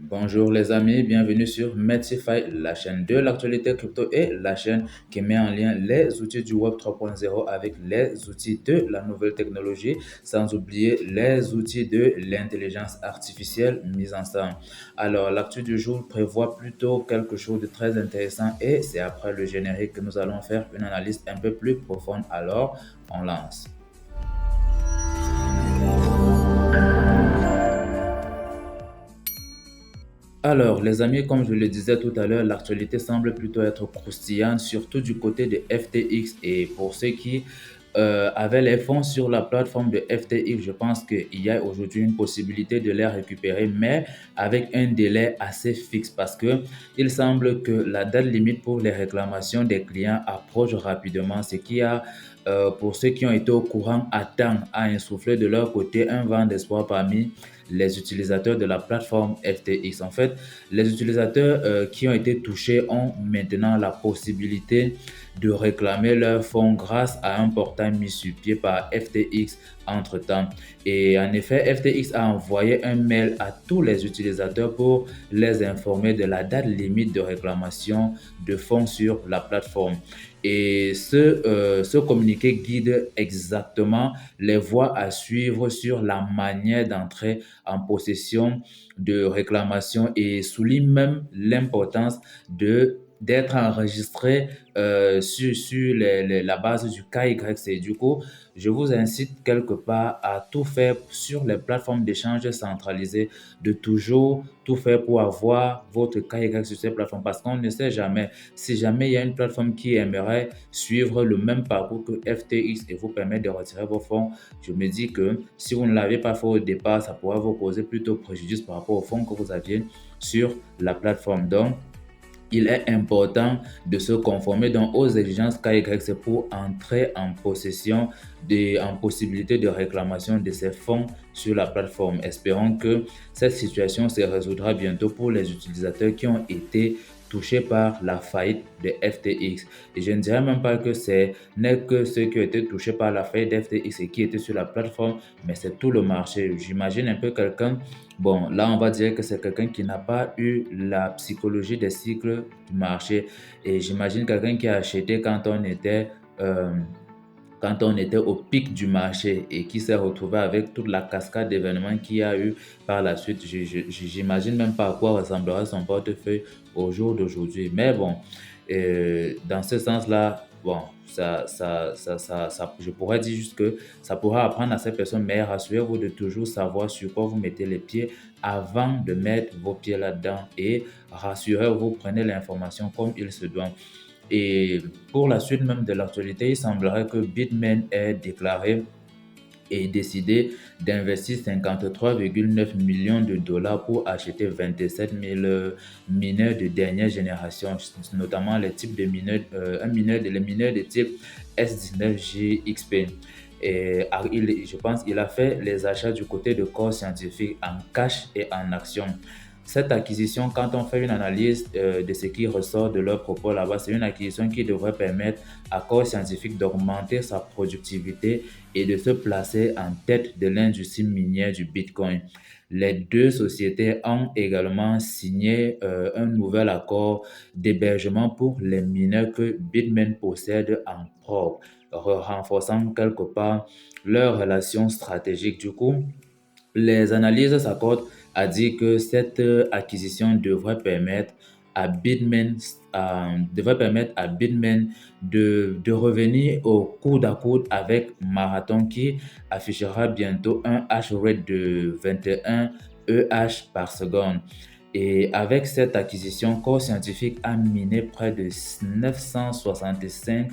Bonjour les amis, bienvenue sur Metify, la chaîne de l'actualité crypto et la chaîne qui met en lien les outils du Web 3.0 avec les outils de la nouvelle technologie, sans oublier les outils de l'intelligence artificielle mise ensemble. Alors, l'actu du jour prévoit plutôt quelque chose de très intéressant et c'est après le générique que nous allons faire une analyse un peu plus profonde. Alors, on lance. Alors, les amis, comme je le disais tout à l'heure, l'actualité semble plutôt être croustillante, surtout du côté de FTX. Et pour ceux qui avaient les fonds sur la plateforme de FTX, je pense qu'il y a aujourd'hui une possibilité de les récupérer, mais avec un délai assez fixe parce que il semble que la date limite pour les réclamations des clients approche rapidement, ce qui a pour ceux qui ont été au courant, attendent à insuffler de leur côté un vent d'espoir parmi les utilisateurs de la plateforme FTX. En fait, les utilisateurs qui ont été touchés ont maintenant la possibilité de réclamer leurs fonds grâce à un portail mis sur pied par FTX entre-temps. Et en effet, FTX a envoyé un mail à tous les utilisateurs pour les informer de la date limite de réclamation de fonds sur la plateforme. Et ce communiqué guide exactement les voies à suivre sur la manière d'entrer en possession de réclamations et souligne même l'importance d'être enregistré sur la base du KYC. Du coup, je vous incite quelque part à tout faire sur les plateformes d'échange centralisées, de toujours tout faire pour avoir votre KYC sur ces plateformes parce qu'on ne sait jamais. Si jamais il y a une plateforme qui aimerait suivre le même parcours que FTX et vous permettre de retirer vos fonds, je me dis que si vous ne l'avez pas fait au départ, ça pourrait vous causer plutôt préjudice par rapport aux fonds que vous aviez sur la plateforme. Donc, il est important de se conformer donc aux exigences KYC pour entrer en possession en possibilité de réclamation de ces fonds sur la plateforme. Espérons que cette situation se résoudra bientôt pour les utilisateurs qui ont été touchés par la faillite de FTX. Et je ne dirais même pas que ce n'est que ceux qui ont été touchés par la faillite de FTX et qui étaient sur la plateforme, mais c'est tout le marché. J'imagine un peu quelqu'un. Bon, là, on va dire que c'est quelqu'un qui n'a pas eu la psychologie des cycles du marché. Et j'imagine quelqu'un qui a acheté euh, quand on était au pic du marché et qui s'est retrouvé avec toute la cascade d'événements qu'il y a eu par la suite. J'imagine même pas à quoi ressemblerait son portefeuille au jour d'aujourd'hui. Mais bon, dans ce sens-là, bon, je pourrais dire juste que ça pourra apprendre à ces personnes, mais rassurez-vous de toujours savoir sur quoi vous mettez les pieds avant de mettre vos pieds là-dedans et rassurez-vous, prenez l'information comme il se doit. Et pour la suite même de l'actualité, il semblerait que Bitmain ait déclaré et décidé d'investir 53,9 millions de dollars pour acheter 27 000 mineurs de dernière génération, notamment les types de mineurs, les mineurs de type S19J XP. Je pense qu'il a fait les achats du côté de Core Scientifique en cash et en action. Cette acquisition, quand on fait une analyse de ce qui ressort de leurs propos là-bas, c'est une acquisition qui devrait permettre à Core Scientifique d'augmenter sa productivité et de se placer en tête de l'industrie minière du Bitcoin. Les deux sociétés ont également signé un nouvel accord d'hébergement pour les mineurs que Bitmain possède en propre, renforçant quelque part leurs relations stratégiques. Du coup, les analyses s'accordent à dire que cette acquisition devrait permettre à Bitmain de revenir au coude à coude avec Marathon qui affichera bientôt un hash rate de 21 EH par seconde. Et avec cette acquisition, Core Scientifique a miné près de 965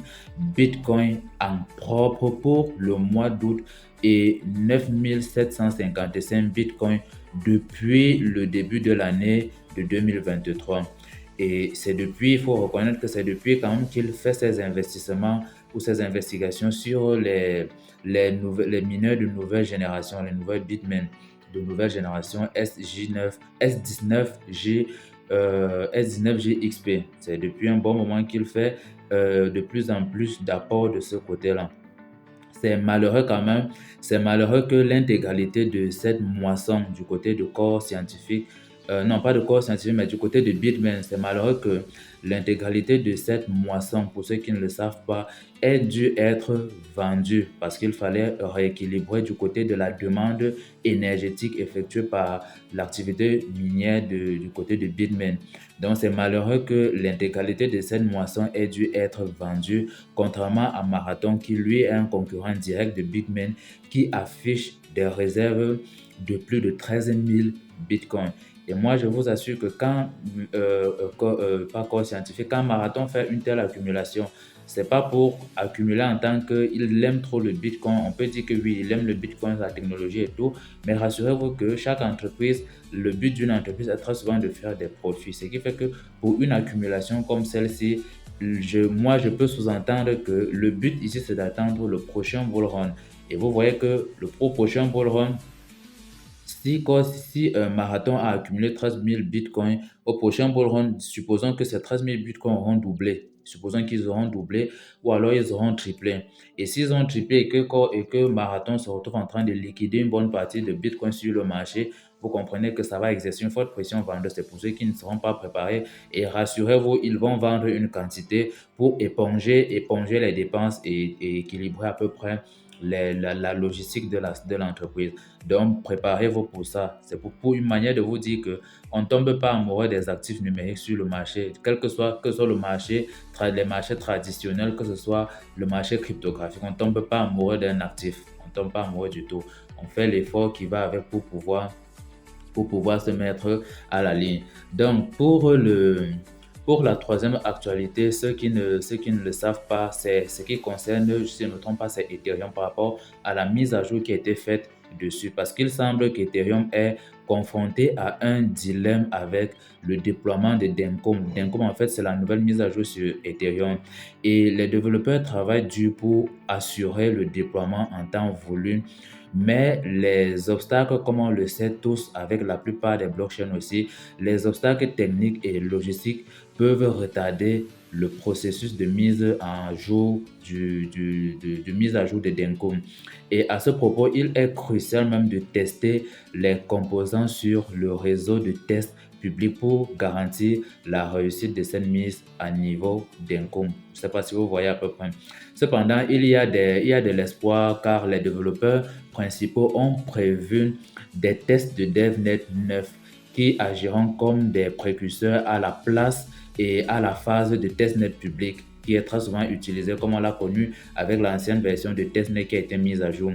bitcoins en propre pour le mois d'août et 9755 bitcoins depuis le début de l'année de 2023. Et c'est depuis, il faut reconnaître que c'est depuis quand même qu'il fait ses investissements ou ses investigations sur les mineurs de nouvelle génération, les nouvelles Bitmain de nouvelle génération SJ9, S19G, S19G XP. C'est depuis un bon moment qu'il fait de plus en plus d'apports de ce côté-là. C'est malheureux quand même, c'est malheureux que l'intégralité de cette moisson du côté de corps scientifique non pas de corps scientifique, mais du côté de Bitmain. C'est malheureux que l'intégralité de cette moisson, pour ceux qui ne le savent pas, ait dû être vendue parce qu'il fallait rééquilibrer du côté de la demande énergétique effectuée par l'activité minière du côté de Bitmain. Donc c'est malheureux que l'intégralité de cette moisson ait dû être vendue, contrairement à Marathon qui lui est un concurrent direct de Bitmain qui affiche des réserves de plus de 13 000 bitcoins. Et moi, je vous assure que pas corps scientifique, quand Marathon fait une telle accumulation, c'est pas pour accumuler en tant qu'il aime trop le Bitcoin. On peut dire que oui, il aime le Bitcoin, la technologie et tout, mais rassurez-vous que chaque entreprise, le but d'une entreprise est très souvent de faire des profits. Ce qui fait que pour une accumulation comme celle-ci, moi, je peux sous-entendre que le but ici, c'est d'attendre le prochain bull run. Et vous voyez que le prochain bull run, si Marathon a accumulé 13 000 bitcoins, au prochain bull run, supposons que ces 13 000 bitcoins auront doublé. Supposons qu'ils auront doublé ou alors ils auront triplé. Et s'ils ont triplé et que Marathon se retrouve en train de liquider une bonne partie de bitcoins sur le marché, vous comprenez que ça va exercer une forte pression vendeuse. C'est pour ceux qui ne seront pas préparés. Et rassurez-vous, ils vont vendre une quantité pour éponger les dépenses et équilibrer à peu près la logistique de l'entreprise. Donc, préparez-vous pour ça. C'est pour une manière de vous dire que on ne tombe pas amoureux des actifs numériques sur le marché, que ce soit le marché, les marchés traditionnels, que ce soit le marché cryptographique. On ne tombe pas amoureux d'un actif. On ne tombe pas amoureux du tout. On fait l'effort qui va avec pour pouvoir se mettre à la ligne. Donc, pour la troisième actualité, ceux qui ne le savent pas, c'est ce qui concerne, si je ne me trompe pas, c'est Ethereum par rapport à la mise à jour qui a été faite dessus. Parce qu'il semble qu'Ethereum est confronté à un dilemme avec le déploiement de Dencom. Dencom, en fait, c'est la nouvelle mise à jour sur Ethereum. Et les développeurs travaillent dur pour assurer le déploiement en temps voulu. Mais les obstacles, comme on le sait tous avec la plupart des blockchains aussi, les obstacles techniques et logistiques peuvent retarder le processus de mise à jour de mise à jour de Dencom. Et à ce propos, il est crucial même de tester les composants sur le réseau de test public pour garantir la réussite de cette mise à niveau Dencom. Je ne sais pas si vous voyez à peu près. Cependant, il y a de l'espoir car les développeurs principaux ont prévu des tests de DevNet 9 qui agiront comme des précurseurs à la place et à la phase de testnet public qui est très souvent utilisée comme on l'a connu avec l'ancienne version de testnet qui a été mise à jour.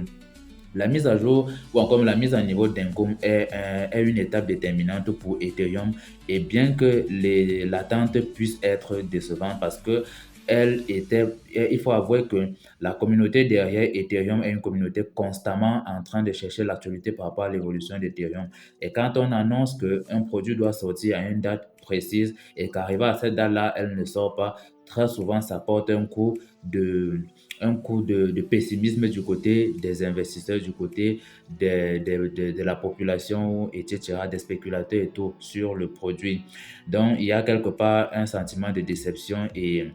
La mise à jour ou encore la mise à niveau d'Encom est une étape déterminante pour Ethereum et bien que l'attente puisse être décevante parce que il faut avouer que la communauté derrière Ethereum est une communauté constamment en train de chercher l'actualité par rapport à l'évolution d'Ethereum. Et quand on annonce qu'un produit doit sortir à une date précise et qu'arrivé à cette date-là, elle ne sort pas, très souvent ça porte un coup de pessimisme du côté des investisseurs, du côté de la population, etc., des spéculateurs et tout sur le produit. Donc, il y a quelque part un sentiment de déception et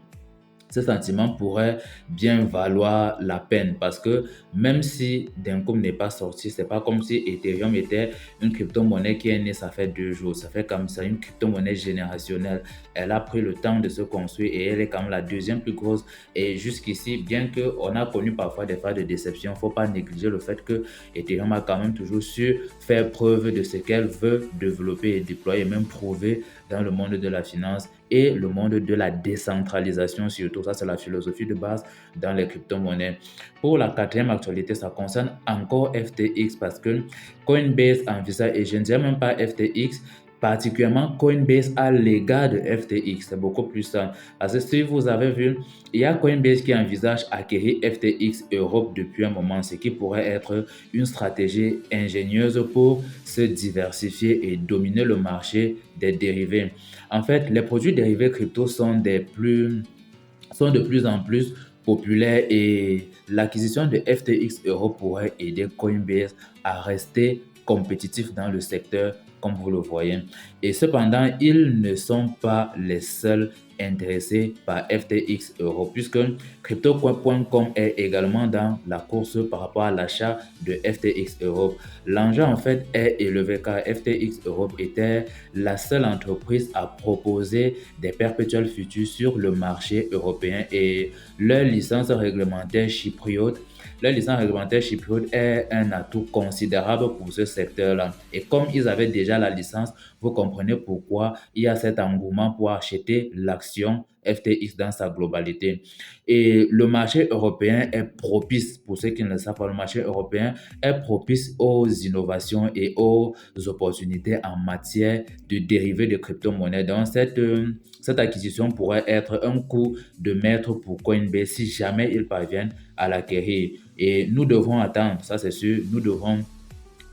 ce sentiment pourrait bien valoir la peine parce que même si Dencom n'est pas sorti, c'est pas comme si Ethereum était une crypto-monnaie qui est née, ça fait 2 jours. Ça fait comme ça, une crypto-monnaie générationnelle. Elle a pris le temps de se construire et elle est comme la deuxième plus grosse. Et jusqu'ici, bien qu'on a connu parfois des phases de déception, il ne faut pas négliger le fait que Ethereum a quand même toujours su faire preuve de ce qu'elle veut développer et déployer, même prouver dans le monde de la finance et le monde de la décentralisation surtout. Ça, c'est la philosophie de base dans les crypto-monnaies. Pour la quatrième actualité, ça concerne encore FTX parce que Coinbase envisage, et je ne dirais même pas FTX, particulièrement Coinbase à l'égard de FTX. C'est beaucoup plus simple. Parce que si vous avez vu, il y a Coinbase qui envisage acquérir FTX Europe depuis un moment, ce qui pourrait être une stratégie ingénieuse pour se diversifier et dominer le marché des dérivés. En fait, les produits dérivés crypto sont de plus en plus populaires et l'acquisition de FTX Europe pourrait aider Coinbase à rester compétitif dans le secteur, comme vous le voyez. Et cependant, ils ne sont pas les seuls intéressés par FTX Europe, puisque Crypto.com est également dans la course par rapport à l'achat de FTX Europe. L'enjeu en fait est élevé car FTX Europe était la seule entreprise à proposer des perpétuels futurs sur le marché européen et leur licence réglementaire chypriote est un atout considérable pour ce secteur-là. Et comme ils avaient déjà la licence, vous comprenez pourquoi il y a cet engouement pour acheter l'action FTX dans sa globalité. Et le marché européen est propice, pour ceux qui ne le savent pas, le marché européen est propice aux innovations et aux opportunités en matière de dérivés de crypto-monnaies. Donc, cette acquisition pourrait être un coup de maître pour Coinbase si jamais ils parviennent à l'acquérir. Et nous devrons attendre, ça c'est sûr, nous devrons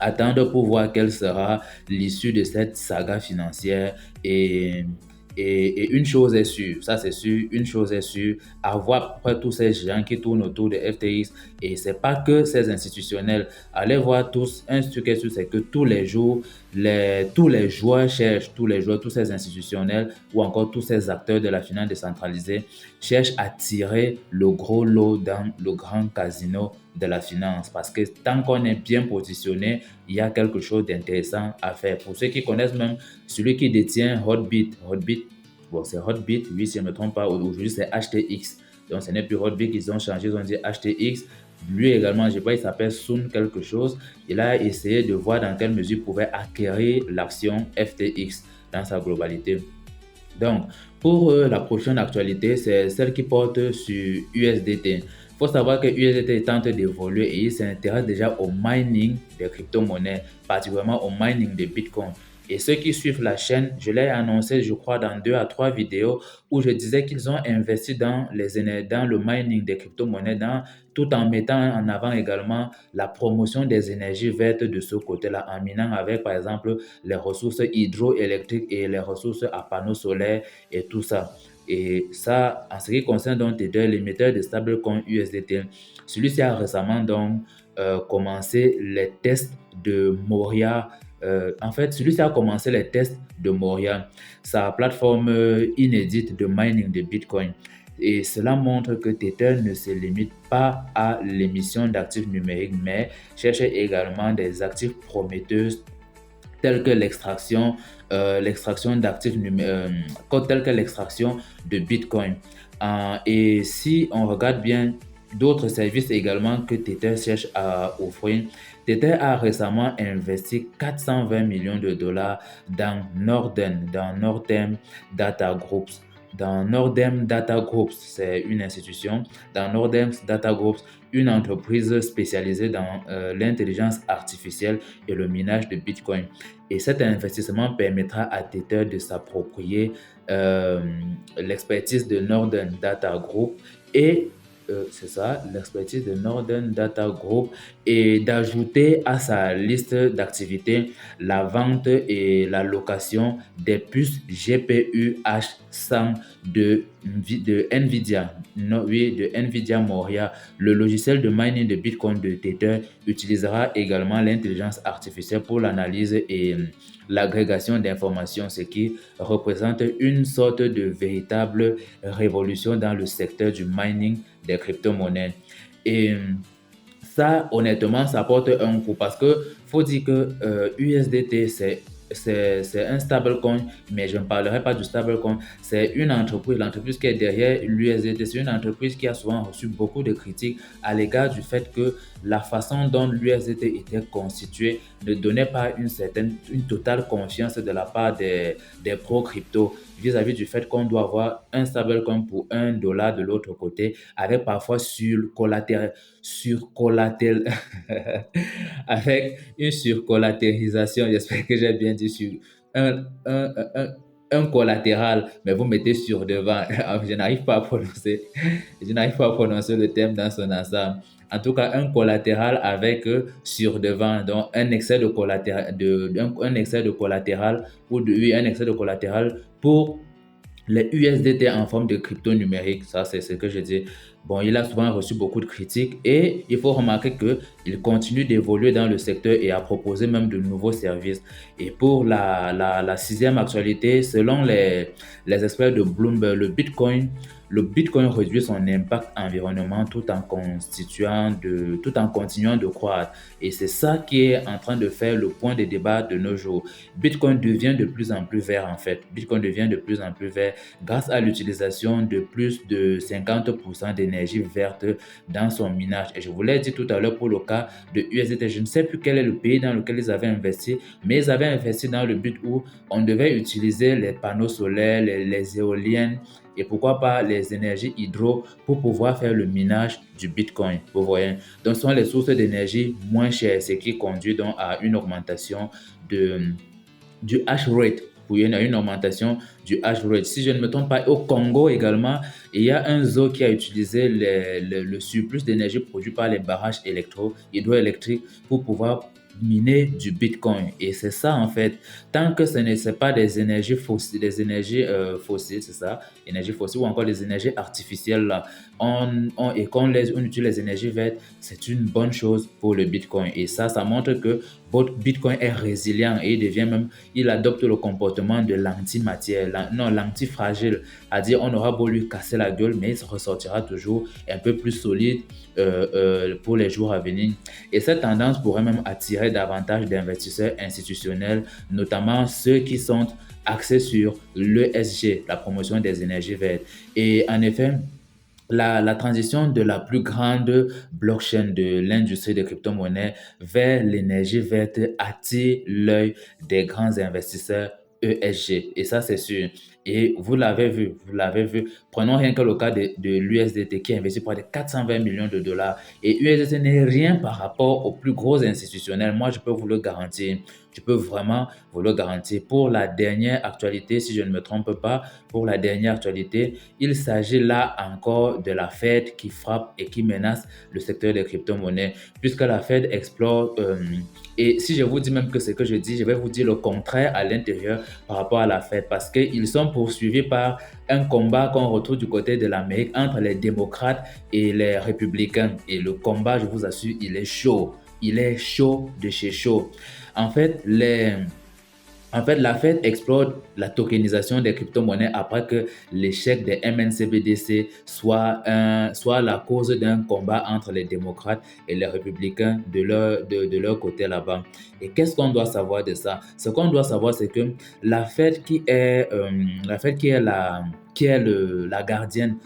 attendre pour voir quelle sera l'issue de cette saga financière. Et une chose est sûre, ça c'est sûr, une chose est sûre, avoir tous ces gens qui tournent autour de FTX, et c'est pas que ces institutionnels, allez voir tous, un truc est sûr, c'est que tous les jours, tous les joueurs cherchent, tous les joueurs, tous ces institutionnels ou encore tous ces acteurs de la finance décentralisée cherchent à tirer le gros lot dans le grand casino de la finance, parce que tant qu'on est bien positionné, il y a quelque chose d'intéressant à faire. Pour ceux qui connaissent même celui qui détient Hotbit, bon c'est Hotbit, oui si je ne me trompe pas, aujourd'hui c'est HTX. Donc ce n'est plus Hotbit, ils ont changé, ils ont dit HTX. Lui également, je sais pas, il s'appelle Sun quelque chose. Il a essayé de voir dans quelle mesure il pouvait acquérir l'action FTX dans sa globalité. Donc, pour la prochaine actualité, c'est celle qui porte sur USDT. Il faut savoir que USDT tente d'évoluer et il s'intéresse déjà au mining des crypto-monnaies, particulièrement au mining de Bitcoin. Et ceux qui suivent la chaîne, je l'ai annoncé, je crois, dans 2 à 3 vidéos où je disais qu'ils ont investi dans le mining des crypto-monnaies, tout en mettant en avant également la promotion des énergies vertes de ce côté-là, en minant avec, par exemple, les ressources hydroélectriques et les ressources à panneaux solaires et tout ça. Et ça, en ce qui concerne donc Tether, l'émetteur de stablecoin USDT, celui-ci a récemment donc commencé les tests de Moria. En fait, celui-ci a commencé les tests de Moria, sa plateforme inédite de mining de Bitcoin. Et cela montre que Tether ne se limite pas à l'émission d'actifs numériques, mais cherche également des actifs prometteurs tels que l'extraction d'actifs tels que l'extraction de Bitcoin. Et si on regarde bien d'autres services également que Tether cherche à offrir, Tether a récemment investi 420 millions de dollars dans Northern Data Groups. Dans Northern Data Groups, c'est une institution. Dans Northern Data Groups, une entreprise spécialisée dans l'intelligence artificielle et le minage de Bitcoin. Et cet investissement permettra à Tether de s'approprier l'expertise de Northern Data Group et c'est ça, l'expertise de Northern Data Group et d'ajouter à sa liste d'activités la vente et la location des puces GPU H100 de Nvidia. Non, oui, de Nvidia Moria. Le logiciel de mining de Bitcoin de Tether utilisera également l'intelligence artificielle pour l'analyse et l'agrégation d'informations, ce qui représente une sorte de véritable révolution dans le secteur du mining des crypto-monnaies. Et ça, honnêtement, ça porte un coup parce que faut dire que USDT, c'est un stablecoin, mais je ne parlerai pas du stablecoin. C'est une entreprise, l'entreprise qui est derrière l'USDT, c'est une entreprise qui a souvent reçu beaucoup de critiques à l'égard du fait que la façon dont l'USDT était constitué ne donnait pas une totale confiance de la part des pro-crypto vis-à-vis du fait qu'on doit avoir un stablecoin pour $1 de l'autre côté, avec parfois avec une surcollatérisation, j'espère que j'ai bien dit sur un, un, un, un collatéral, mais vous mettez sur devant. Je n'arrive pas à prononcer le terme dans son ensemble. En tout cas, un collatéral avec sur devant, donc un excès de collatéral, un excès de collatéral ou oui, un excès de collatéral pour les USDT en forme de crypto numérique, ça c'est ce que je dis. Bon, il a souvent reçu beaucoup de critiques et il faut remarquer qu'il continue d'évoluer dans le secteur et à proposer même de nouveaux services. Et pour la sixième actualité, selon les experts de Bloomberg, le Bitcoin réduit son impact environnemental tout en continuant de croître. Et c'est ça qui est en train de faire le point des débats de nos jours. Bitcoin devient de plus en plus vert en fait. Bitcoin devient de plus en plus vert grâce à l'utilisation de plus de 50% d'énergie verte dans son minage. Et je vous l'ai dit tout à l'heure pour le cas de USDT, je ne sais plus quel est le pays dans lequel ils avaient investi, mais ils avaient investi dans le but où on devait utiliser les panneaux solaires, les éoliennes et pourquoi pas les énergies hydro pour pouvoir faire le minage du Bitcoin. Vous voyez, donc ce sont les sources d'énergie moins chères, ce qui conduit donc à une augmentation de, du hash rate. Il y a une augmentation du hash rate. Si je ne me trompe pas, au Congo également, il y a un zoo qui a utilisé le surplus d'énergie produit par les barrages hydroélectriques pour pouvoir miner du Bitcoin. Et c'est ça en fait. Tant que ce n'est pas des énergies fossiles, c'est ça, énergies fossiles ou encore des énergies artificielles là, et on utilise les énergies vertes, c'est une bonne chose pour le Bitcoin. Et ça montre que votre Bitcoin est résilient et il adopte le comportement de l'antimatière, non, l'antifragile. C'est-à-dire, on aura beau lui casser la gueule, mais il se ressortira toujours un peu plus solide pour les jours à venir. Et cette tendance pourrait même attirer davantage d'investisseurs institutionnels, notamment ceux qui sont axés sur l'ESG, la promotion des énergies vertes. Et en effet, la transition de la plus grande blockchain de l'industrie des crypto-monnaies vers l'énergie verte attire l'œil des grands investisseurs ESG. Et ça, c'est sûr. Et vous l'avez vu. Prenons rien que le cas de l'USDT qui a investi près de 420 millions de dollars. Et USDT n'est rien par rapport aux plus gros institutionnels. Moi, je peux vous le garantir. Je peux vraiment vous le garantir. Pour la dernière actualité, si je ne me trompe pas, pour la dernière actualité, il s'agit là encore de la Fed qui frappe et qui menace le secteur des crypto-monnaies, puisque la Fed explore. Et si je vous dis même que ce que je dis, je vais vous dire le contraire à l'intérieur par rapport à la Fed, parce qu'ils sont poursuivis par un combat qu'on retrouve du côté de l'Amérique entre les démocrates et les républicains. Et le combat, je vous assure, il est chaud. Il est chaud de chez chaud. En fait, la Fed explore la tokenisation des crypto-monnaies après que l'échec des MNCBDC soit la cause d'un combat entre les démocrates et les républicains de leur côté là-bas. Et qu'est-ce qu'on doit savoir de ça? Ce qu'on doit savoir, c'est que la Fed la Fed qui est la gardienne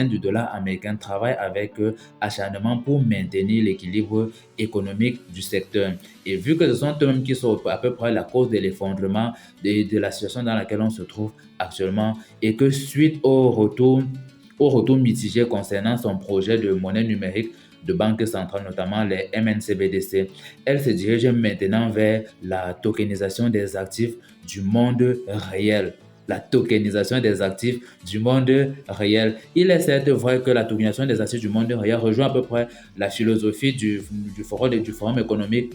du dollar américain, travaille avec acharnement pour maintenir l'équilibre économique du secteur. Et vu que ce sont eux-mêmes qui sont à peu près la cause de l'effondrement de la situation dans laquelle on se trouve actuellement, et que suite au retour mitigé concernant son projet de monnaie numérique de banque centrale, notamment les MNCBDC, elle se dirige maintenant vers la tokenisation des actifs du monde réel. La tokenisation des actifs du monde réel. Il est certes vrai que la tokenisation des actifs du monde réel rejoint à peu près la philosophie du Forum économique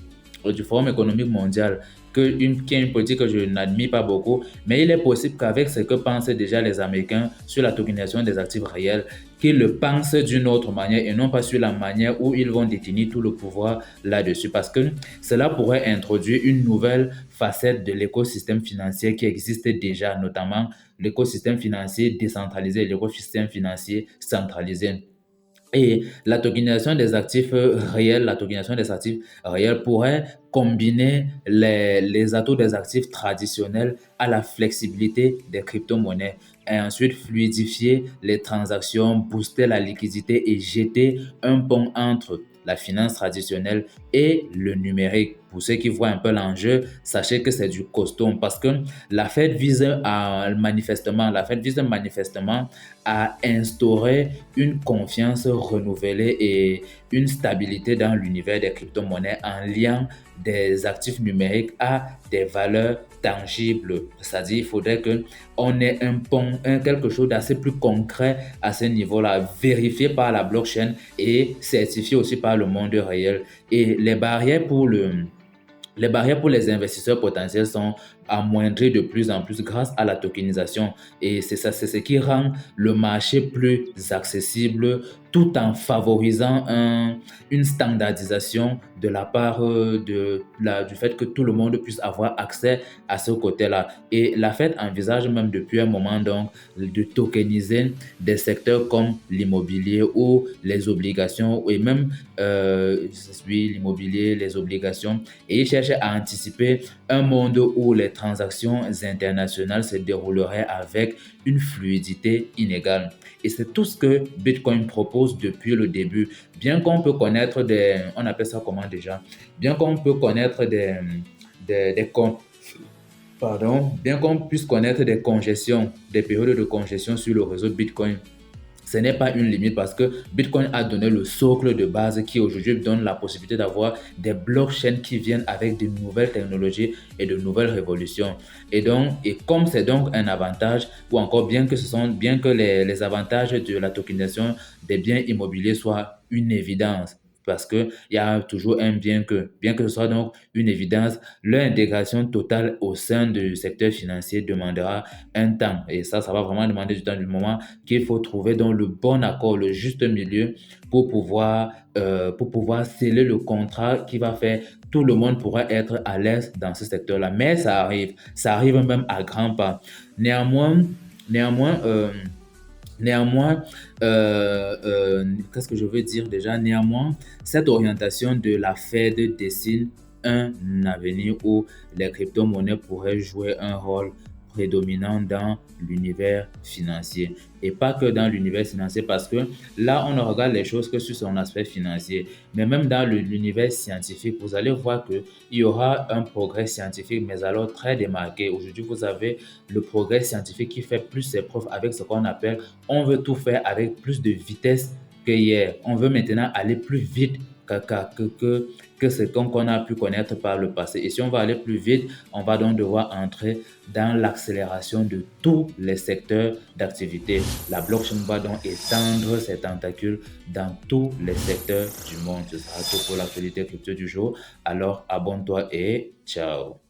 mondial, qui est une politique que je n'admire pas beaucoup, mais il est possible qu'avec ce que pensent déjà les Américains sur la tokenisation des actifs réels, qu'ils le pensent d'une autre manière et non pas sur la manière où ils vont détenir tout le pouvoir là-dessus, parce que cela pourrait introduire une nouvelle facette de l'écosystème financier qui existe déjà, notamment l'écosystème financier décentralisé et l'écosystème financier centralisé. Et la tokenisation des actifs réels pourrait combiner les atouts des actifs traditionnels à la flexibilité des crypto-monnaies et ensuite fluidifier les transactions, booster la liquidité et jeter un pont entre la finance traditionnelle et le numérique. Pour ceux qui voient un peu l'enjeu, sachez que c'est du costaud parce que la Fed vise manifestement à instaurer une confiance renouvelée et une stabilité dans l'univers des crypto-monnaies en liant des actifs numériques à des valeurs tangibles. C'est-à-dire, il faudrait qu'on ait quelque chose d'assez plus concret à ce niveau-là, vérifié par la blockchain et certifié aussi par le monde réel. Et les barrières pour les investisseurs potentiels sont amoindrir de plus en plus grâce à la tokenisation. Et c'est ça, c'est ce qui rend le marché plus accessible tout en favorisant une standardisation de la part du fait que tout le monde puisse avoir accès à ce côté-là. Et la Fed envisage même depuis un moment donc de tokeniser des secteurs comme l'immobilier ou les obligations et même oui, l'immobilier, les obligations. Et il cherche à anticiper un monde où les transactions internationales se dérouleraient avec une fluidité inégale. Et c'est tout ce que Bitcoin propose depuis le début. Bien qu'on peut connaître on appelle ça comment déjà? Bien qu'on peut connaître des pardon, bien qu'on puisse connaître des congestions, des périodes de congestion sur le réseau Bitcoin, ce n'est pas une limite parce que Bitcoin a donné le socle de base qui aujourd'hui donne la possibilité d'avoir des blockchains qui viennent avec de nouvelles technologies et de nouvelles révolutions. Et comme c'est donc un avantage, ou encore bien que les avantages de la tokenisation des biens immobiliers soient une évidence, parce qu'il y a toujours un bien que ce soit donc une évidence, leur intégration totale au sein du secteur financier demandera un temps. Et ça va vraiment demander du temps du moment qu'il faut trouver donc le bon accord, le juste milieu pour pouvoir sceller le contrat qui va faire tout le monde pourra être à l'aise dans ce secteur-là. Mais ça arrive même à grands pas. Néanmoins, néanmoins, euh, Néanmoins, qu'est-ce que je veux dire déjà? Néanmoins, cette orientation de la Fed dessine un avenir où les crypto-monnaies pourraient jouer un rôle prédominant dans l'univers financier. Et pas que dans l'univers financier, parce que là, on ne regarde les choses que sur son aspect financier. Mais même dans l'univers scientifique, vous allez voir qu'il y aura un progrès scientifique, mais alors très démarqué. Aujourd'hui, vous avez le progrès scientifique qui fait plus ses preuves avec ce qu'on appelle, on veut tout faire avec plus de vitesse que hier. On veut maintenant aller plus vite que ce qu'on a pu connaître par le passé. Et si on va aller plus vite, on va donc devoir entrer dans l'accélération de tous les secteurs d'activité. La blockchain va donc étendre ses tentacules dans tous les secteurs du monde. Ce sera tout pour l'actualité crypto du jour. Alors abonne-toi et ciao.